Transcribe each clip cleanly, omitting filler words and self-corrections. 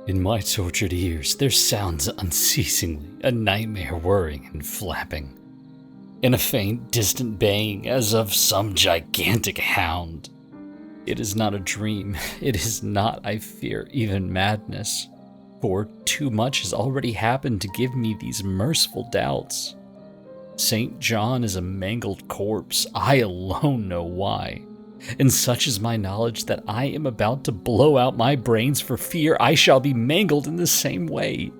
In my tortured ears, there sounds unceasingly a nightmare whirring and flapping, and a faint, distant baying as of some gigantic hound. It is not a dream. It is not, I fear, even madness, for too much has already happened to give me these merciful doubts. St. John is a mangled corpse. I alone know why. And such is my knowledge that I am about to blow out my brains for fear I shall be mangled in the same way.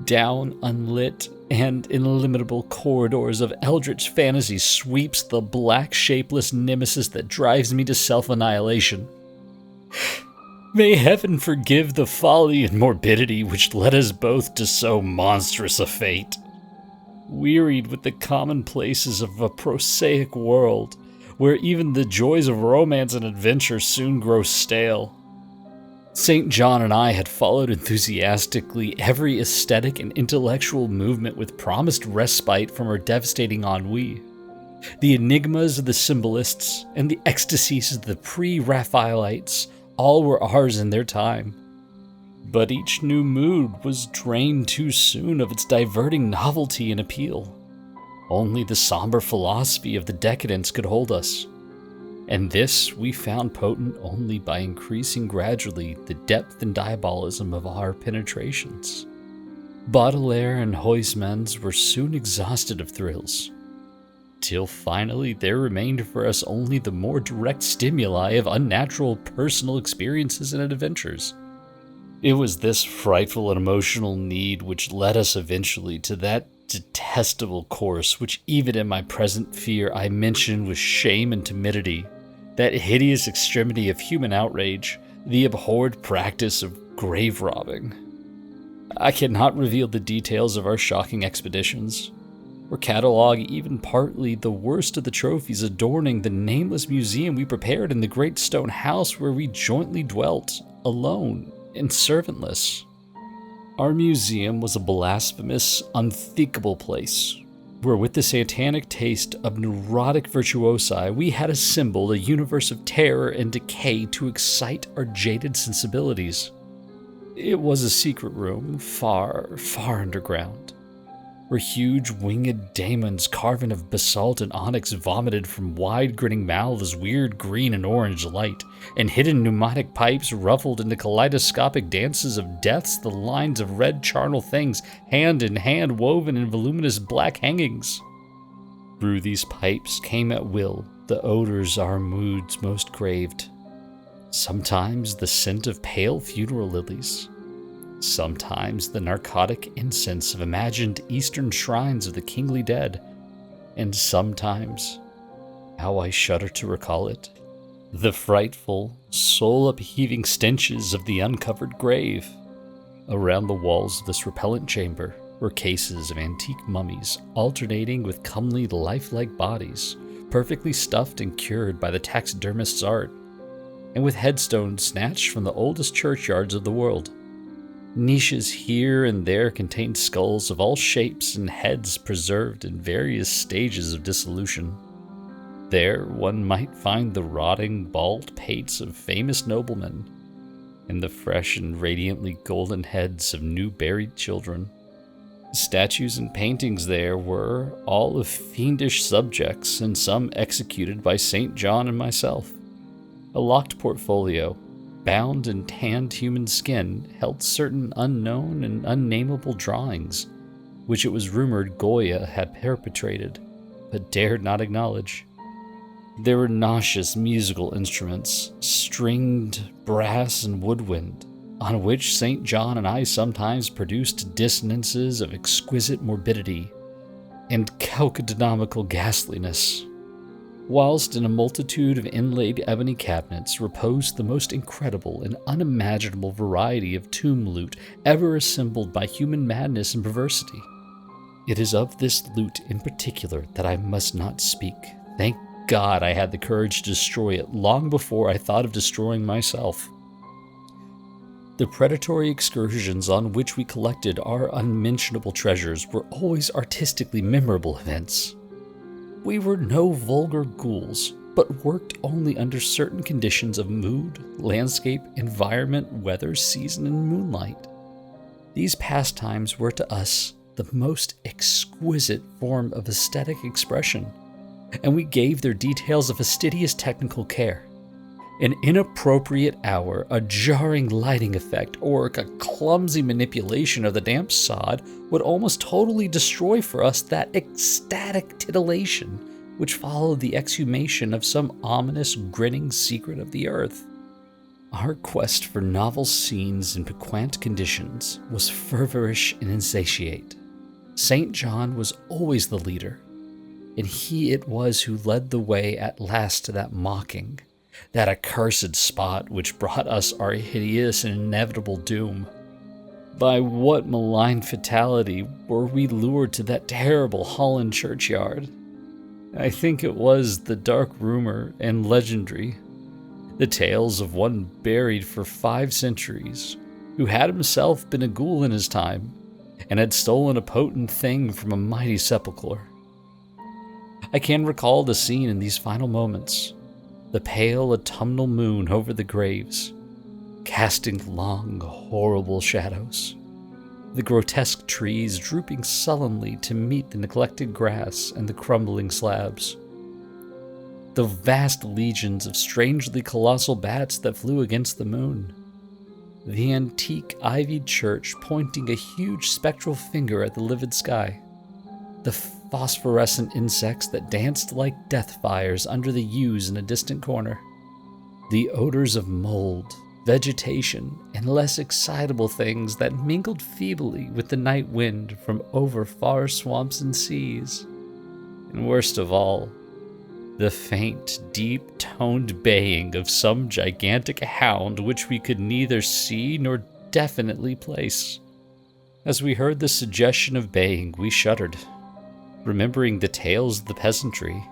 Down unlit and illimitable corridors of eldritch fantasy sweeps the black, shapeless nemesis that drives me to self-annihilation. May heaven forgive the folly and morbidity which led us both to so monstrous a fate. Wearied with the commonplaces of a prosaic world, where even the joys of romance and adventure soon grow stale, St. John and I had followed enthusiastically every aesthetic and intellectual movement with promised respite from our devastating ennui. The enigmas of the symbolists and the ecstasies of the pre-Raphaelites all were ours in their time. But each new mood was drained too soon of its diverting novelty and appeal. Only the somber philosophy of the decadents could hold us, and this we found potent only by increasing gradually the depth and diabolism of our penetrations. Baudelaire and Huysmans were soon exhausted of thrills, till finally there remained for us only the more direct stimuli of unnatural personal experiences and adventures. It was this frightful and emotional need which led us eventually to that detestable course which even in my present fear I mention with shame and timidity, that hideous extremity of human outrage, the abhorred practice of grave robbing. I cannot reveal the details of our shocking expeditions, or catalog even partly the worst of the trophies adorning the nameless museum we prepared in the great stone house where we jointly dwelt, alone and servantless. Our museum was a blasphemous, unthinkable place, where with the satanic taste of neurotic virtuosi, we had assembled a universe of terror and decay to excite our jaded sensibilities. It was a secret room, far, far underground, where huge winged daemons carven of basalt and onyx vomited from wide grinning mouths weird green and orange light, and hidden pneumatic pipes ruffled into kaleidoscopic dances of deaths the lines of red charnel things hand in hand woven in voluminous black hangings. Through these pipes came at will the odors our moods most craved. Sometimes the scent of pale funeral lilies, sometimes the narcotic incense of imagined eastern shrines of the kingly dead, and sometimes, how I shudder to recall it, the frightful, soul-upheaving stenches of the uncovered grave. Around the walls of this repellent chamber were cases of antique mummies alternating with comely, lifelike bodies, perfectly stuffed and cured by the taxidermist's art, and with headstones snatched from the oldest churchyards of the world. Niches here and there contained skulls of all shapes and heads preserved in various stages of dissolution. There one might find the rotting, bald pates of famous noblemen, and the fresh and radiantly golden heads of new buried children. The statues and paintings there were all of fiendish subjects, and some executed by St. John and myself. A locked portfolio, bound in tanned human skin, held certain unknown and unnameable drawings, which it was rumored Goya had perpetrated, but dared not acknowledge. There were nauseous musical instruments, stringed brass and woodwind, on which St. John and I sometimes produced dissonances of exquisite morbidity and chalcedonymical ghastliness, whilst in a multitude of inlaid ebony cabinets reposed the most incredible and unimaginable variety of tomb loot ever assembled by human madness and perversity. It is of this loot in particular that I must not speak. Thank God I had the courage to destroy it long before I thought of destroying myself. The predatory excursions on which we collected our unmentionable treasures were always artistically memorable events. We were no vulgar ghouls, but worked only under certain conditions of mood, landscape, environment, weather, season, and moonlight. These pastimes were to us the most exquisite form of aesthetic expression, and we gave their details a fastidious technical care. An inappropriate hour, a jarring lighting effect, or a clumsy manipulation of the damp sod would almost totally destroy for us that ecstatic titillation which followed the exhumation of some ominous, grinning secret of the earth. Our quest for novel scenes in piquant conditions was feverish and insatiate. St. John was always the leader, and he it was who led the way at last to that mocking, that accursed spot which brought us our hideous and inevitable doom. By what malign fatality were we lured to that terrible Holland churchyard? I think it was the dark rumor and legendary, the tales of one buried for 5 centuries, who had himself been a ghoul in his time, and had stolen a potent thing from a mighty sepulchre. I can recall the scene in these final moments, the pale autumnal moon over the graves, casting long, horrible shadows, the grotesque trees drooping sullenly to meet the neglected grass and the crumbling slabs, the vast legions of strangely colossal bats that flew against the moon, the antique ivied church pointing a huge spectral finger at the livid sky, the phosphorescent insects that danced like death fires under the yews in a distant corner, the odors of mold, vegetation, and less excitable things that mingled feebly with the night wind from over far swamps and seas, and worst of all, the faint, deep-toned baying of some gigantic hound which we could neither see nor definitely place. As we heard the suggestion of baying, we shuddered, remembering the tales of the peasantry,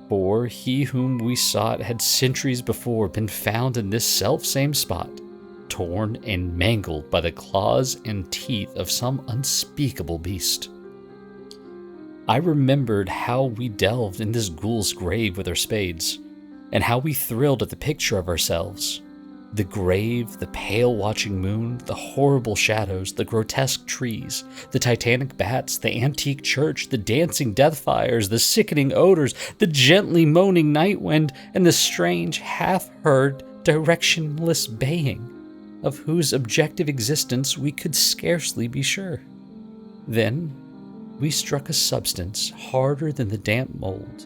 for he whom we sought had centuries before been found in this self-same spot, torn and mangled by the claws and teeth of some unspeakable beast. I remembered how we delved in this ghoul's grave with our spades, and how we thrilled at the picture of ourselves. The grave, the pale watching moon, the horrible shadows, the grotesque trees, the titanic bats, the antique church, the dancing death fires, the sickening odors, the gently moaning night wind, and the strange, half-heard, directionless baying, of whose objective existence we could scarcely be sure. Then we struck a substance harder than the damp mold,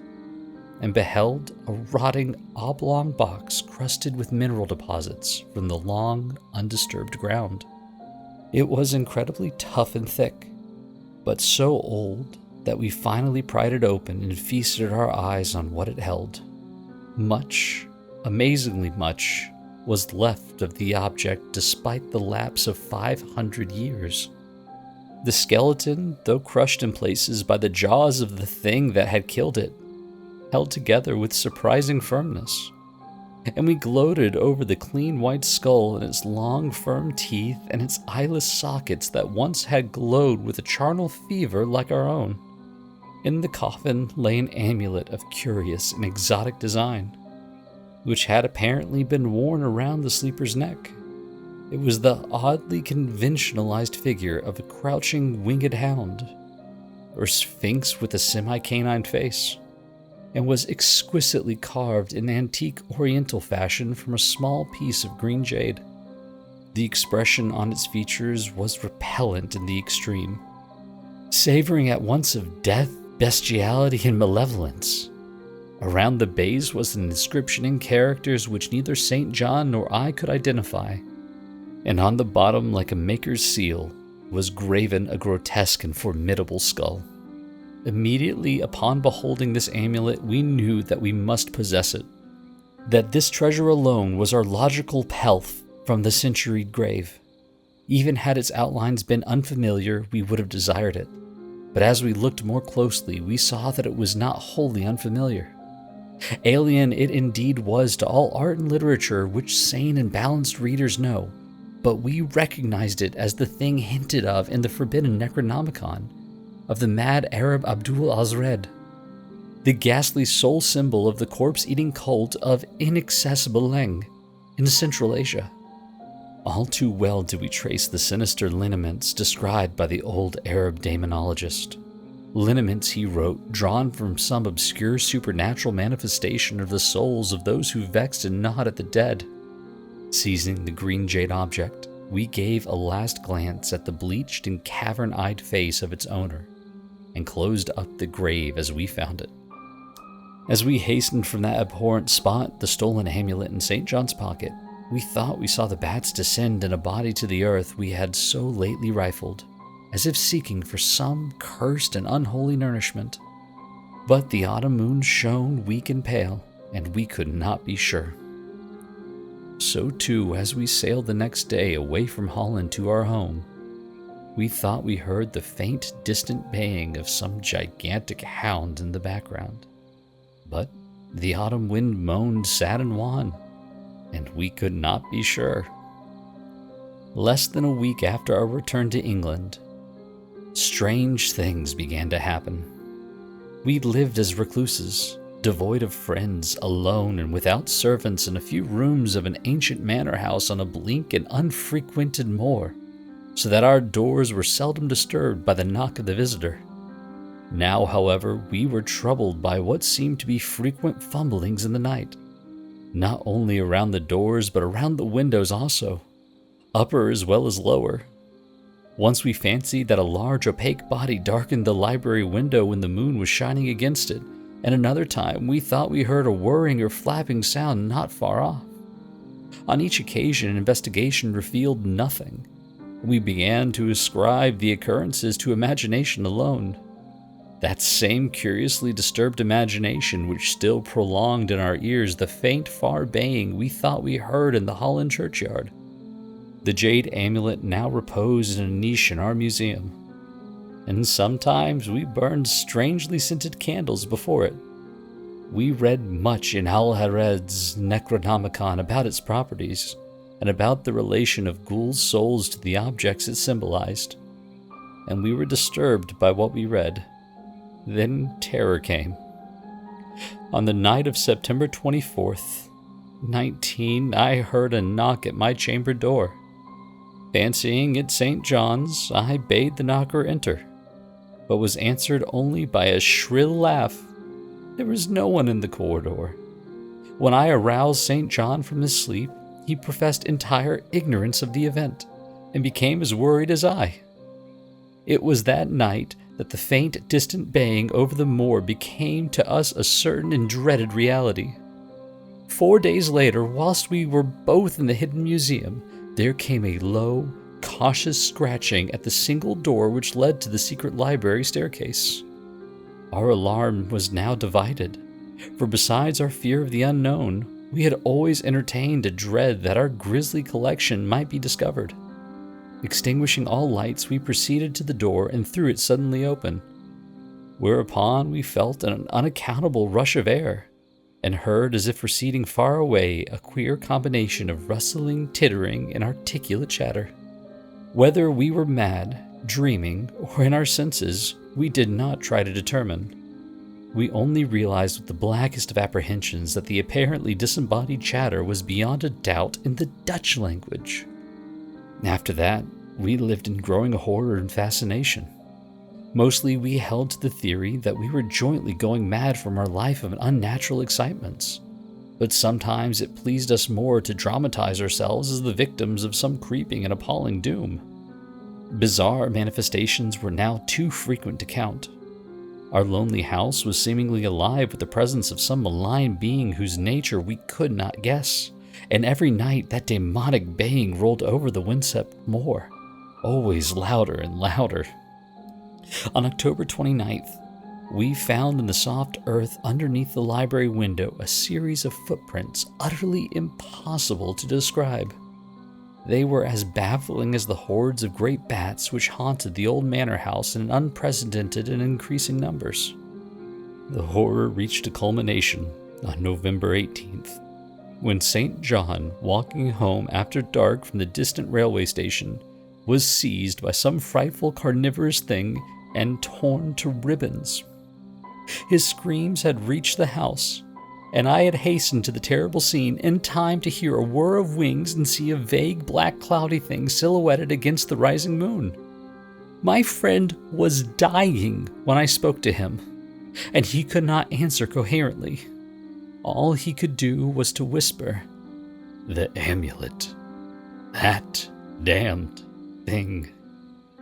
and beheld a rotting oblong box crusted with mineral deposits from the long, undisturbed ground. It was incredibly tough and thick, but so old that we finally pried it open and feasted our eyes on what it held. Much, amazingly much, was left of the object despite the lapse of 500 years. The skeleton, though crushed in places by the jaws of the thing that had killed it, held together with surprising firmness, and we gloated over the clean white skull and its long firm teeth and its eyeless sockets that once had glowed with a charnel fever like our own. In the coffin lay an amulet of curious and exotic design, which had apparently been worn around the sleeper's neck. It was the oddly conventionalized figure of a crouching winged hound, or sphinx with a semi-canine face, and was exquisitely carved in antique oriental fashion from a small piece of green jade. The expression on its features was repellent in the extreme, savoring at once of death, bestiality, and malevolence. Around the base was an inscription in characters which neither St. John nor I could identify, and on the bottom, like a maker's seal, was graven a grotesque and formidable skull. Immediately upon beholding this amulet, we knew that we must possess it, that this treasure alone was our logical pelf from the centuried grave. Even had its outlines been unfamiliar, we would have desired it, but as we looked more closely, we saw that it was not wholly unfamiliar. Alien it indeed was to all art and literature which sane and balanced readers know, but we recognized it as the thing hinted of in the forbidden Necronomicon of the mad Arab Abdul Azred. the ghastly sole symbol of the corpse-eating cult of Inaccessible Leng in Central Asia. All too well do we trace the sinister lineaments described by the old Arab demonologist. Lineaments, he wrote, drawn from some obscure supernatural manifestation of the souls of those who vexed and gnawed at the dead. Seizing the green jade object, we gave a last glance at the bleached and cavern-eyed face of its owner, and closed up the grave as we found it. As we hastened from that abhorrent spot, the stolen amulet in St. John's pocket, we thought we saw the bats descend in a body to the earth we had so lately rifled, as if seeking for some cursed and unholy nourishment. But the autumn moon shone weak and pale, and we could not be sure. So too, as we sailed the next day away from Holland to our home, we thought we heard the faint, distant baying of some gigantic hound in the background. But the autumn wind moaned sad and wan, and we could not be sure. Less than a week after our return to England, strange things began to happen. We lived as recluses, devoid of friends, alone and without servants in a few rooms of an ancient manor house on a bleak and unfrequented moor, so that our doors were seldom disturbed by the knock of the visitor. Now, however, we were troubled by what seemed to be frequent fumblings in the night, not only around the doors but around the windows also, upper as well as lower. Once we fancied that a large opaque body darkened the library window when the moon was shining against it, and another time we thought we heard a whirring or flapping sound not far off. On each occasion, investigation revealed nothing. We began to ascribe the occurrences to imagination alone. That same curiously disturbed imagination which still prolonged in our ears the faint far baying we thought we heard in the Holland churchyard. The jade amulet now reposed in a niche in our museum, and sometimes we burned strangely scented candles before it. We read much in Al-Hared's Necronomicon about its properties, and about the relation of ghouls' souls to the objects it symbolized, and we were disturbed by what we read. Then terror came. On the night of September 24th, 19, I heard a knock at my chamber door. Fancying it St. John's, I bade the knocker enter, but was answered only by a shrill laugh. There was no one in the corridor. When I aroused St. John from his sleep, he professed entire ignorance of the event, and became as worried as I. It was that night that the faint, distant baying over the moor became to us a certain and dreaded reality. 4 days later, whilst we were both in the hidden museum, there came a low, cautious scratching at the single door which led to the secret library staircase. Our alarm was now divided, for besides our fear of the unknown, we had always entertained a dread that our grisly collection might be discovered. Extinguishing all lights, we proceeded to the door and threw it suddenly open, whereupon we felt an unaccountable rush of air, and heard, as if receding far away, a queer combination of rustling, tittering, and articulate chatter. Whether we were mad, dreaming, or in our senses, we did not try to determine. We only realized with the blackest of apprehensions that the apparently disembodied chatter was beyond a doubt in the Dutch language. After that, we lived in growing horror and fascination. Mostly we held to the theory that we were jointly going mad from our life of unnatural excitements, but sometimes it pleased us more to dramatize ourselves as the victims of some creeping and appalling doom. Bizarre manifestations were now too frequent to count. Our lonely house was seemingly alive with the presence of some malign being whose nature we could not guess, and every night that demonic baying rolled over the windswept moor, always louder and louder. On October 29th, we found in the soft earth underneath the library window a series of footprints utterly impossible to describe. They were as baffling as the hordes of great bats which haunted the old manor house in unprecedented and increasing numbers. The horror reached a culmination on November 18th, when St. John, walking home after dark from the distant railway station, was seized by some frightful carnivorous thing and torn to ribbons. His screams had reached the house, and I had hastened to the terrible scene in time to hear a whir of wings and see a vague black cloudy thing silhouetted against the rising moon. My friend was dying when I spoke to him, and he could not answer coherently. All he could do was to whisper, "The amulet. That damned thing."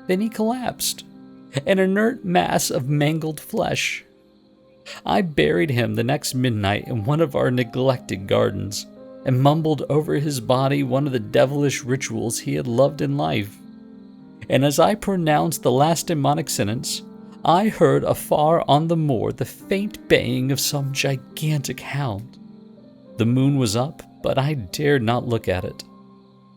Then he collapsed, an inert mass of mangled flesh. I buried him the next midnight in one of our neglected gardens, and mumbled over his body one of the devilish rituals he had loved in life. And as I pronounced the last demonic sentence, I heard afar on the moor the faint baying of some gigantic hound. The moon was up, but I dared not look at it.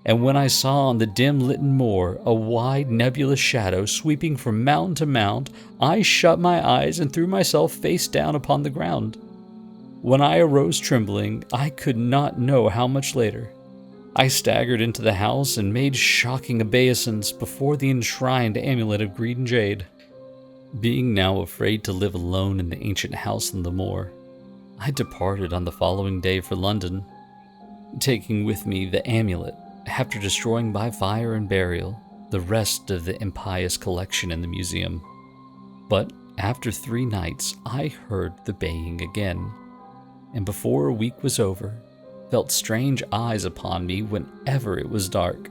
And when I saw on the dim-lit moor a wide nebulous shadow sweeping from mound to mound, I shut my eyes and threw myself face down upon the ground. When I arose trembling, I could not know how much later, I staggered into the house and made shocking obeisance before the enshrined amulet of green jade. Being now afraid to live alone in the ancient house on the moor, I departed on the following day for London, taking with me the amulet, after destroying by fire and burial the rest of the impious collection in the museum. But after 3 nights, I heard the baying again, and before a week was over, felt strange eyes upon me whenever it was dark.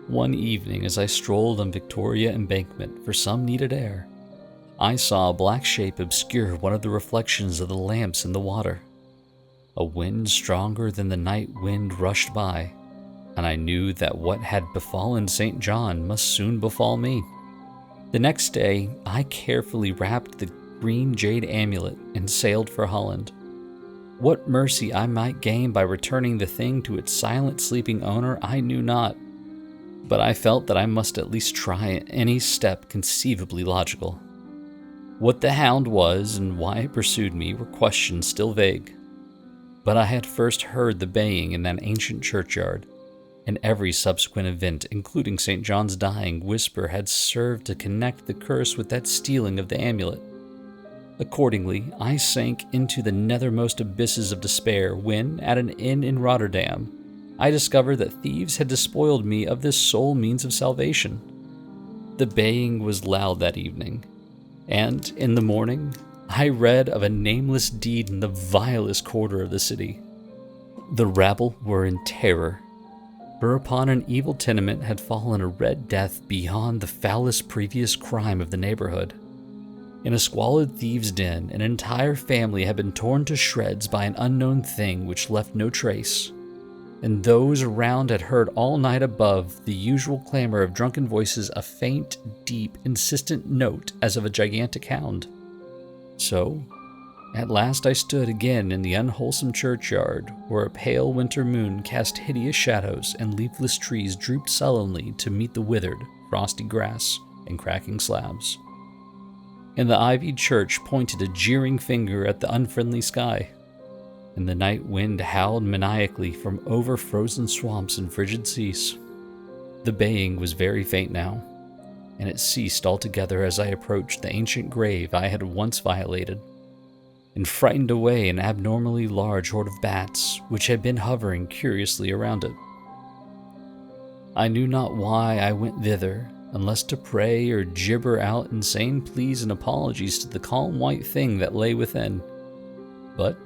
One evening, as I strolled on Victoria Embankment for some needed air, I saw a black shape obscure one of the reflections of the lamps in the water. A wind stronger than the night wind rushed by, and I knew that what had befallen St. John must soon befall me. The next day, I carefully wrapped the green jade amulet and sailed for Holland. What mercy I might gain by returning the thing to its silent sleeping owner I knew not, but I felt that I must at least try any step conceivably logical. What the hound was and why it pursued me were questions still vague, but I had first heard the baying in that ancient churchyard, and every subsequent event, including St. John's dying whisper, had served to connect the curse with that stealing of the amulet. Accordingly, I sank into the nethermost abysses of despair when, at an inn in Rotterdam, I discovered that thieves had despoiled me of this sole means of salvation. The baying was loud that evening, and in the morning, I read of a nameless deed in the vilest quarter of the city. The rabble were in terror, for upon an evil tenement had fallen a red death beyond the foulest previous crime of the neighborhood. In a squalid thieves' den, an entire family had been torn to shreds by an unknown thing which left no trace, and those around had heard all night above the usual clamor of drunken voices a faint, deep, insistent note as of a gigantic hound. So, at last I stood again in the unwholesome churchyard, where a pale winter moon cast hideous shadows and leafless trees drooped sullenly to meet the withered, frosty grass and cracking slabs. And the ivied church pointed a jeering finger at the unfriendly sky, and the night wind howled maniacally from over frozen swamps and frigid seas. The baying was very faint now, and it ceased altogether as I approached the ancient grave I had once violated, and frightened away an abnormally large horde of bats which had been hovering curiously around it. I knew not why I went thither, unless to pray or gibber out insane pleas and apologies to the calm white thing that lay within. But,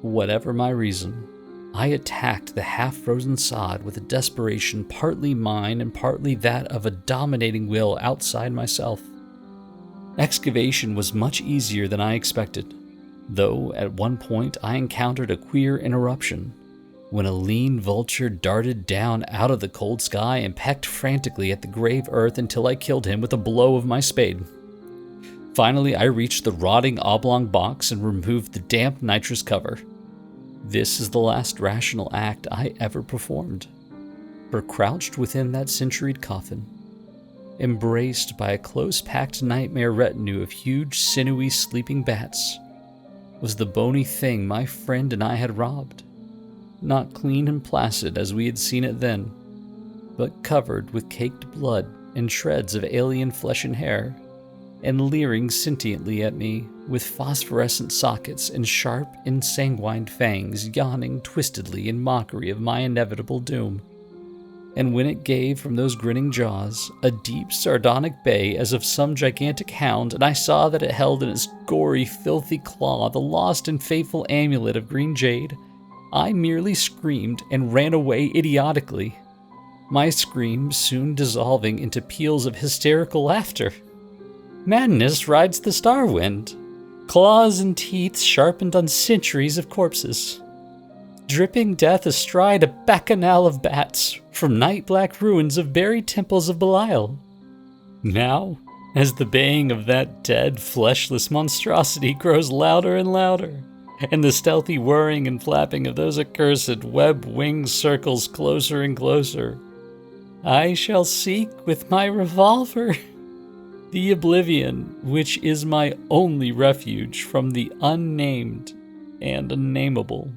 whatever my reason, I attacked the half-frozen sod with a desperation partly mine and partly that of a dominating will outside myself. Excavation was much easier than I expected, though at one point I encountered a queer interruption, when a lean vulture darted down out of the cold sky and pecked frantically at the grave earth until I killed him with a blow of my spade. Finally, I reached the rotting oblong box and removed the damp nitrous cover. This is the last rational act I ever performed, for crouched within that centuried coffin, embraced by a close-packed nightmare retinue of huge, sinewy, sleeping bats, was the bony thing my friend and I had robbed, not clean and placid as we had seen it then, but covered with caked blood and shreds of alien flesh and hair, and leering sentiently at me with phosphorescent sockets and sharp, ensanguined fangs yawning twistedly in mockery of my inevitable doom. And when it gave from those grinning jaws a deep, sardonic bay as of some gigantic hound, and I saw that it held in its gory, filthy claw the lost and fateful amulet of green jade, I merely screamed and ran away idiotically, my scream soon dissolving into peals of hysterical laughter. Madness rides the star wind, claws and teeth sharpened on centuries of corpses, dripping death astride a bacchanal of bats from night-black ruins of buried temples of Belial. Now, as the baying of that dead, fleshless monstrosity grows louder and louder, and the stealthy whirring and flapping of those accursed web-winged circles closer and closer, I shall seek with my revolver the oblivion which is my only refuge from the unnamed and unnameable.